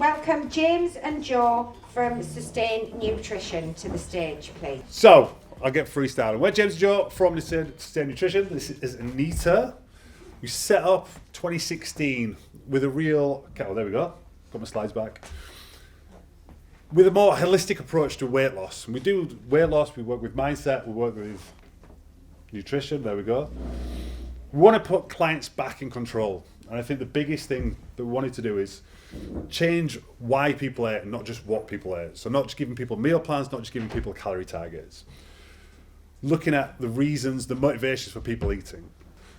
welcome James and Joe from Sustain Nutrition to the stage, please. So, I'll get freestyling. We're James and Joe from Sustain Nutrition. This is Anita. We set up 2016 with a real, oh, there we go. Got my slides back. With a more holistic approach to weight loss. And we do weight loss, we work with mindset, we work with nutrition, there we go. We want to put clients back in control. And I think the biggest thing that we wanted to do is change why people ate and not just what people ate. So not just giving people meal plans, not just giving people calorie targets. Looking at the reasons, the motivations for people eating.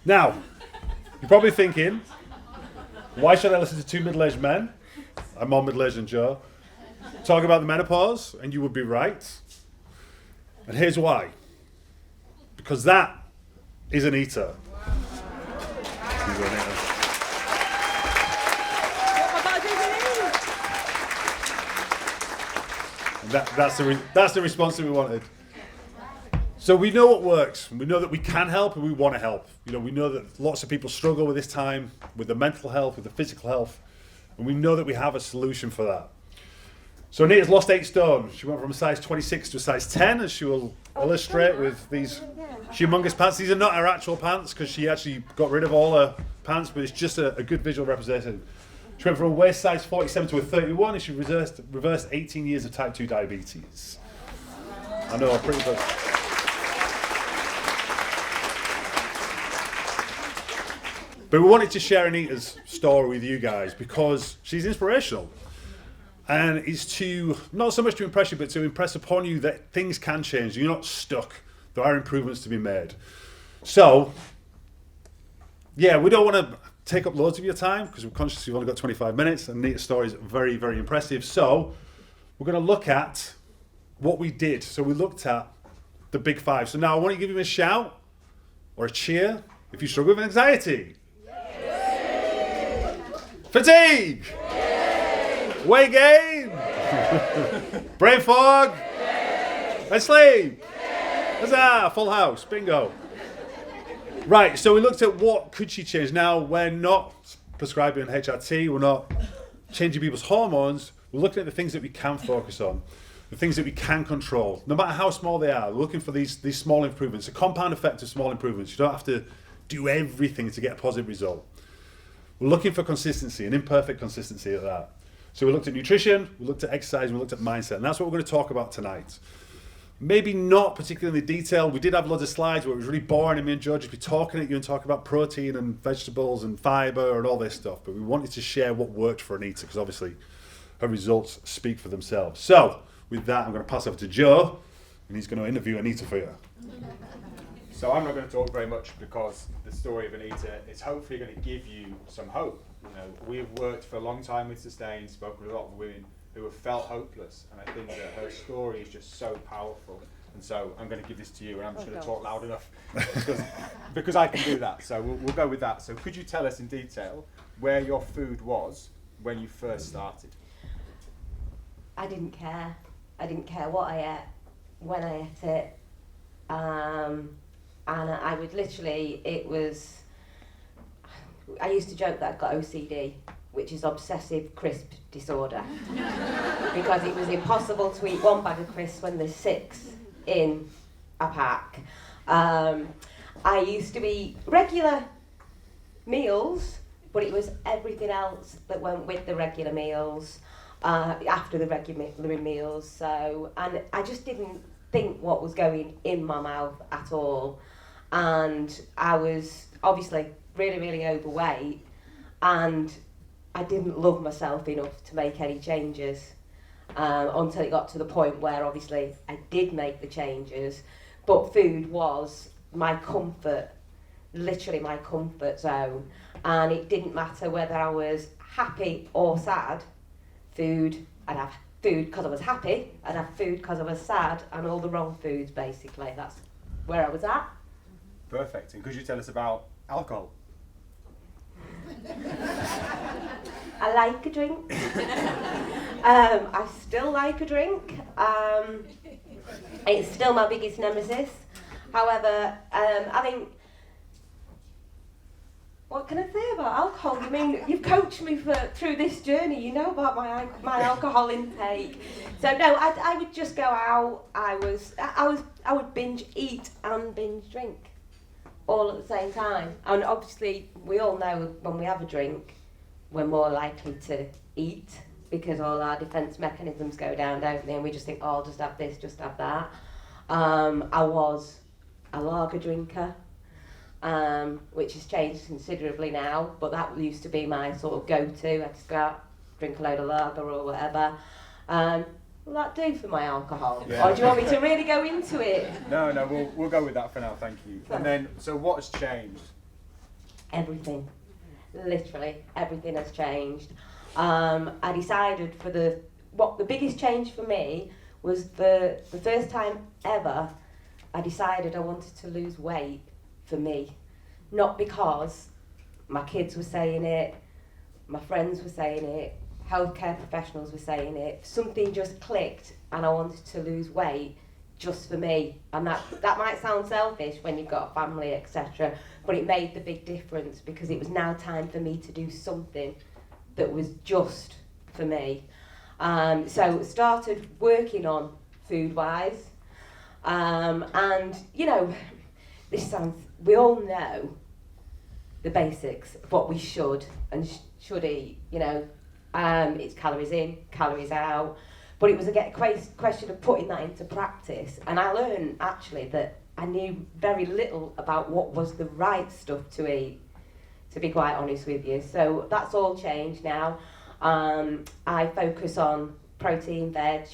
Now, you're probably thinking, why should I listen to two middle-aged men? I'm more middle-aged than Joe. Talk about the menopause, and you would be right. And here's why. Because that is Anita. That's the response that we wanted. So we know what works. We know that we can help and we want to help. You know, we know that lots of people struggle with this time, with the mental health, with the physical health, and we know that we have a solution for that. So Anita's lost 8 stone. She went from a size 26 to a size 10, as she will illustrate with these humongous pants. These are not her actual pants because she actually got rid of all her pants, but it's just a good visual representation. She went from a waist size 47 to a 31, and she reversed 18 years of type 2 diabetes. I know, pretty good. But we wanted to share Anita's story with you guys because she's inspirational. And it's to, not so much to impress you, but to impress upon you that things can change. You're not stuck. There are improvements to be made. So, yeah, we don't want to take up loads of your time because we're conscious you've only got 25 minutes and Anita's story is very, very impressive. So, we're going to look at what we did. So we looked at the big 5. So now I want to give you a shout or a cheer if you struggle with anxiety. Yay! Fatigue! Yay! Weight gain! Yay! Brain fog! Yay! And sleep! Yay! Huzzah! Full house, bingo. Right, so we looked at what could she change. Now, we're not prescribing HRT, we're not changing people's hormones, we're looking at the things that we can focus on, the things that we can control, no matter how small they are. We're looking for these small improvements, a compound effect of small improvements. You don't have to do everything to get a positive result. We're looking for consistency, an imperfect consistency at that. So we looked at nutrition, we looked at exercise, we looked at mindset, and that's what we're going to talk about tonight. Maybe not particularly detailed. We did have loads of slides where it was really boring and me and George would be talking at you and talking about protein and vegetables and fibre and all this stuff. But we wanted to share what worked for Anita because obviously her results speak for themselves. So with that, I'm going to pass over to Joe and he's going to interview Anita for you. So I'm not going to talk very much because the story of Anita is hopefully going to give you some hope. You know, we've worked for a long time with Sustain, spoken with a lot of women who have felt hopeless, and I think that her story is just so powerful. And so I'm going to give this to you, and I'm just going to talk loud enough because I can do that. So we'll go with that. So could you tell us in detail where your food was when you first started? I didn't care. I didn't care what I ate, when I ate it, and I would literally, I used to joke that I'd got OCD, which is obsessive crisp disorder, because it was impossible to eat one bag of crisps when there's 6 in a pack. I used to eat regular meals, but it was everything else that went with the regular meals, after the regular meals. So, and I just didn't think what was going in my mouth at all. And I was obviously really, really overweight, and I didn't love myself enough to make any changes until it got to the point where obviously I did make the changes, but food was my comfort, literally my comfort zone, and it didn't matter whether I was happy or sad. I'd have food because I was happy, I'd have food because I was sad, and all the wrong foods basically. That's where I was at. Perfect. And could you tell us about alcohol? I like a drink. I still like a drink. It's still my biggest nemesis. However, I think What can I say about alcohol? You mean you've coached me through this journey? You know about my alcohol intake. So no, I would just go out. I would binge eat and binge drink, all at the same time. And obviously, we all know when we have a drink, we're more likely to eat because all our defence mechanisms go down, don't they? And we just think, oh, just have this, just have that. I was a lager drinker. Which has changed considerably now, but that used to be my sort of go-to. I'd just go out, drink a load of lager or whatever. Will that do for my alcohol? Yeah. Or do you want me to really go into it? No, we'll go with that for now, thank you. And then, so what's changed? Everything. Literally, everything has changed. I decided the biggest change for me was the first time ever I decided I wanted to lose weight. For me, not because my kids were saying it, my friends were saying it, healthcare professionals were saying it. Something just clicked and I wanted to lose weight just for me. And that might sound selfish when you've got a family, etc., but it made the big difference because it was now time for me to do something that was just for me. So started working on food-wise, and you know, this sounds, we all know the basics of what we should and should eat, you know. It's calories in, calories out. But it was a question of putting that into practice. And I learned, actually, that I knew very little about what was the right stuff to eat, to be quite honest with you. So that's all changed now. I focus on protein, veg,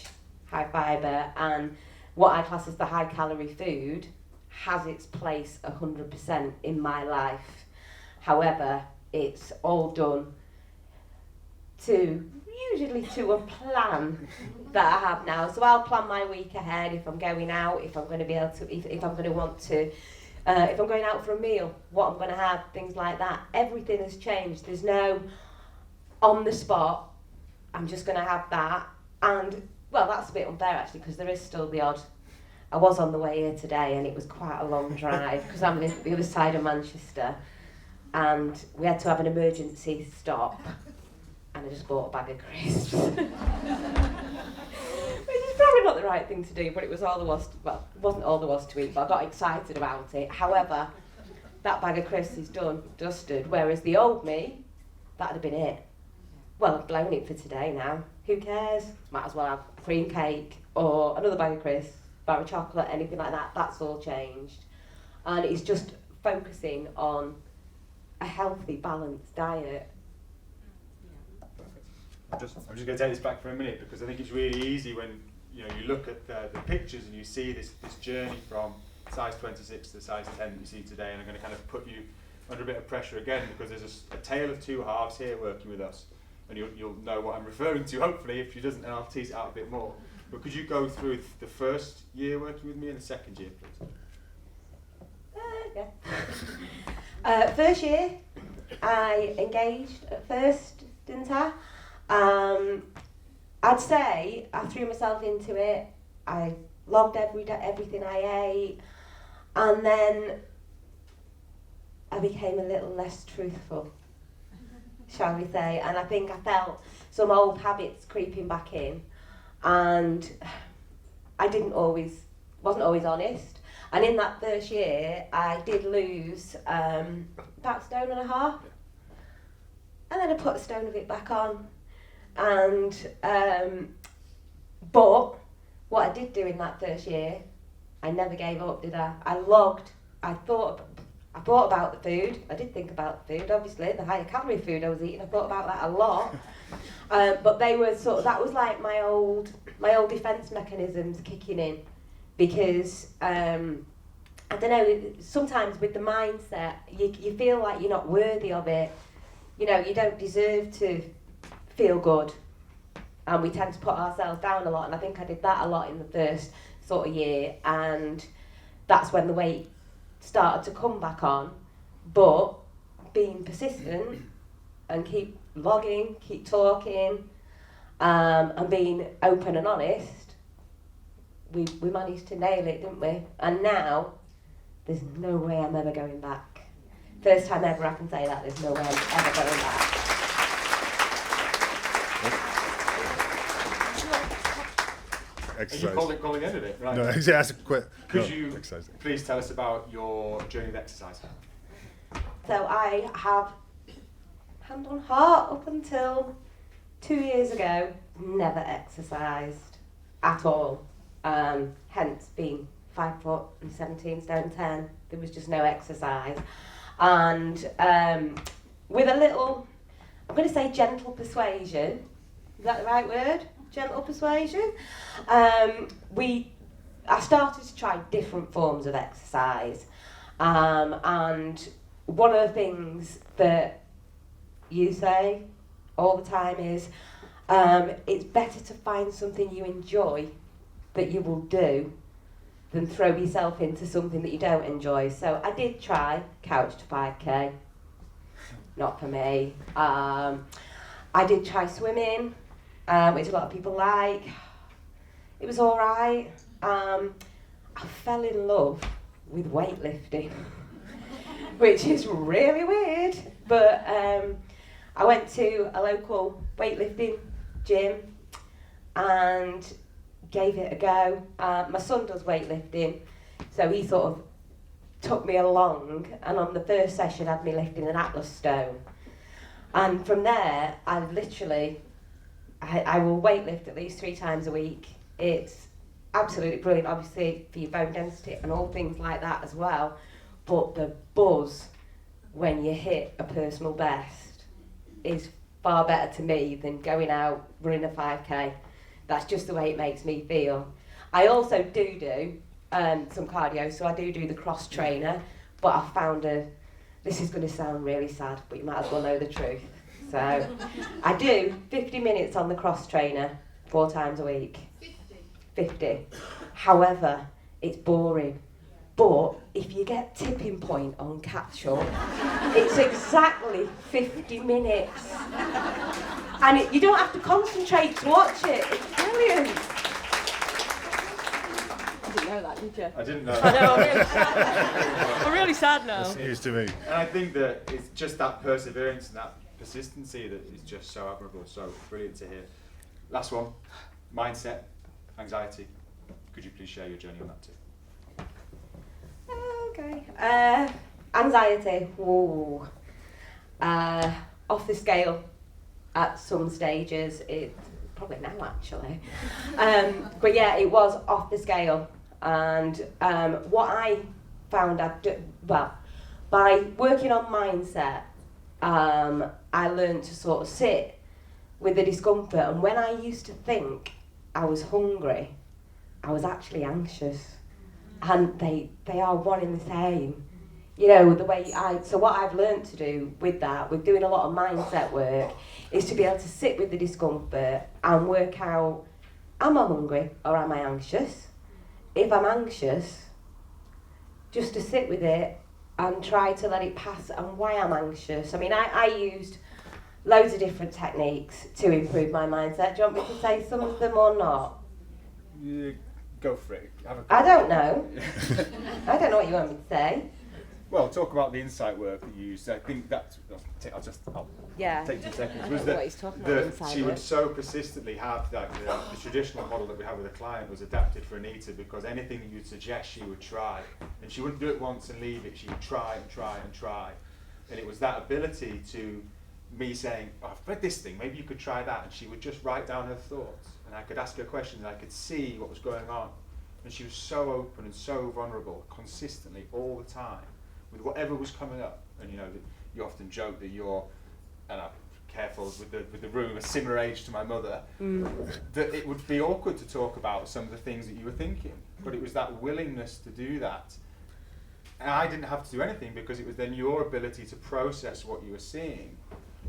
high fibre, and what I class as the high-calorie food has its place 100% in my life. However, it's all done usually to a plan that I have now. So I'll plan my week ahead if I'm going out, if I'm going to be able to, if I'm going to want to, if I'm going out for a meal, what I'm going to have, things like that. Everything has changed. There's no on the spot, I'm just going to have that. And, well, that's a bit unfair actually, because there is still the odd. I was on the way here today and it was quite a long drive because I'm on the other side of Manchester and we had to have an emergency stop and I just bought a bag of crisps. Which is probably not the right thing to do, but it was all there was, well, it wasn't all there was to eat, but I got excited about it. However, that bag of crisps is done, dusted, whereas the old me, that'd have been it. Well, I've blown it for today now. Who cares? Might as well have a cream cake or another bag of crisps, bar of chocolate, anything like that. That's all changed. And it's just focusing on a healthy, balanced diet. I'm just going to take this back for a minute because I think it's really easy when you look at the pictures and you see this journey from size 26 to size 10 that you see today, and I'm going to kind of put you under a bit of pressure again because there's a tale of two halves here working with us, and you'll know what I'm referring to hopefully. If she doesn't, then I'll tease it out a bit more. But could you go through the first year working with me and the second year, please? Yeah. First year, I engaged at first, didn't I? I'd say I threw myself into it. I logged everything I ate, and then I became a little less truthful, shall we say? And I think I felt some old habits creeping back in, and I wasn't always honest. And in that first year, I did lose about 1.5 stone, and then I put a stone of it back on. And but what I did do in that first year, I never gave up, did I? I logged. I thought about the food. I did think about the food, obviously, the higher calorie food I was eating. I thought about that a lot. But they were that was like my old defence mechanisms kicking in, because I don't know. Sometimes with the mindset, you feel like you're not worthy of it. You don't deserve to feel good, and we tend to put ourselves down a lot, and I think I did that a lot in the first sort of year, and that's when the weight started to come back on. But being persistent and keep logging, keep talking, and being open and honest, we managed to nail it, didn't we? And now there's no way I'm ever going back. First time ever I can say that. There's no way I'm ever going back. And you Exercise. call it ended it, right? No, that's a quick. Could no, you exercise. please tell us about your journey with exercise? So I have, hand on heart, up until 2 years ago, never exercised at all. Hence being 5 foot and 17 stone 10, there was just no exercise. And with a little, I'm going to say gentle persuasion, is that the right word? Gentle persuasion? I started to try different forms of exercise. And one of the things that you say all the time is it's better to find something you enjoy that you will do than throw yourself into something that you don't enjoy. So I did try Couch to 5K, not for me. I did try swimming, which a lot of people like. It was all right. I fell in love with weightlifting, which is really weird. But I went to a local weightlifting gym and gave it a go. My son does weightlifting, so he sort of took me along, and on the first session had me lifting an Atlas stone. And from there, I will weightlift at least 3 times a week. It's absolutely brilliant, obviously, for your bone density and all things like that as well. But the buzz when you hit a personal best is far better to me than going out running a 5K. That's just the way it makes me feel. I also do some cardio, so I do the cross trainer, but I found this is going to sound really sad, but you might as well know the truth. So I do 50 minutes on the cross trainer 4 times a week. 50. However, it's boring. But if you get tipping point on catch up, it's exactly 50 minutes. And you don't have to concentrate to watch it. It's brilliant. I didn't know that, did you? I didn't know. I know, I'm really sad. I'm really sad now. That's news to me. And I think that it's just that perseverance and that persistency that is just so admirable, so brilliant to hear. Last one, mindset, anxiety. Could you please share your journey on that too? Okay. Anxiety. Ooh. Off the scale at some stages. Probably now actually. But yeah, it was off the scale. And what I found by working on mindset, I learned to sort of sit with the discomfort. And when I used to think I was hungry, I was actually anxious. And they are one in the same. You know, so what I've learned to do with that, with doing a lot of mindset work, is to be able to sit with the discomfort and work out, am I hungry or am I anxious? If I'm anxious, just to sit with it and try to let it pass and why I'm anxious. I mean, I used loads of different techniques to improve my mindset. Do you want me to say some of them or not? Yeah, go for it. I don't know. I don't know what you want me to say. Well, talk about the insight work that you used. I think that's. I'll Yeah. take 2 seconds. I Was don't know that what he's talking about, insight she work. would so persistently have that the traditional model that we have with a client was adapted for Anita because anything that you'd suggest she would try, and she wouldn't do it once and leave it. She would try and try and try, and it was that ability to me saying, oh, I've read this thing, maybe you could try that, and she would just write down her thoughts, and I could ask her questions, and I could see what was going on, and she was so open and so vulnerable consistently all the time with whatever was coming up. And you know, you often joke that you're, and I'm careful with the room, a similar age to my mother, that it would be awkward to talk about some of the things that you were thinking, but it was that willingness to do that. And I didn't have to do anything because it was then your ability to process what you were seeing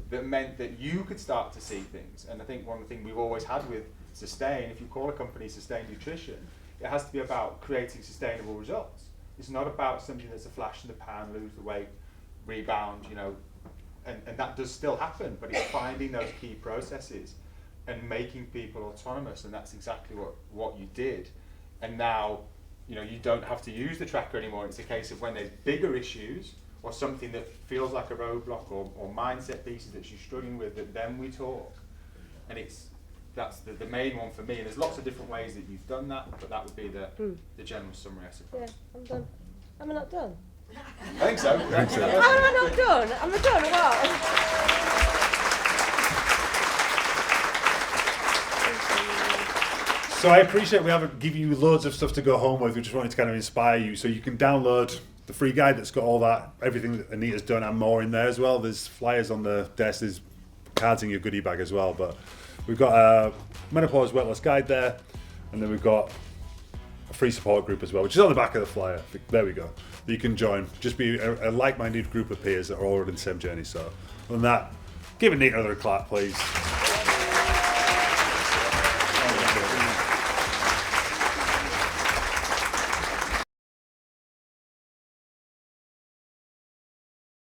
that meant that you could start to see things. And I think one of the things we've always had with Sustain, if you call a company Sustain Nutrition, it has to be about creating sustainable results. It's not about something that's a flash in the pan, lose the weight, rebound, you know, and that does still happen, but it's finding those key processes and making people autonomous, and that's exactly what you did. And now, you know, you don't have to use the tracker anymore. It's a case of when there's bigger issues or something that feels like a roadblock, or mindset pieces that she's struggling with, that then we talk. And that's the main one for me. And there's lots of different ways that you've done that, but that would be the general summary, I suppose. Yeah, I'm done. Am I not done? I think so. How am I not done? Am I done or what? So I appreciate we haven't given you loads of stuff to go home with. We just wanted to kind of inspire you. So you can download the free guide that's got all that, everything that Anita's done and more in there as well. There's flyers on the desk, there's cards in your goodie bag as well. But we've got a menopause weight loss guide there, and then we've got a free support group as well, which is on the back of the flyer. There we go. You can join. Just be a like-minded group of peers that are all on the same journey. So other than that, give Anita another clap, please.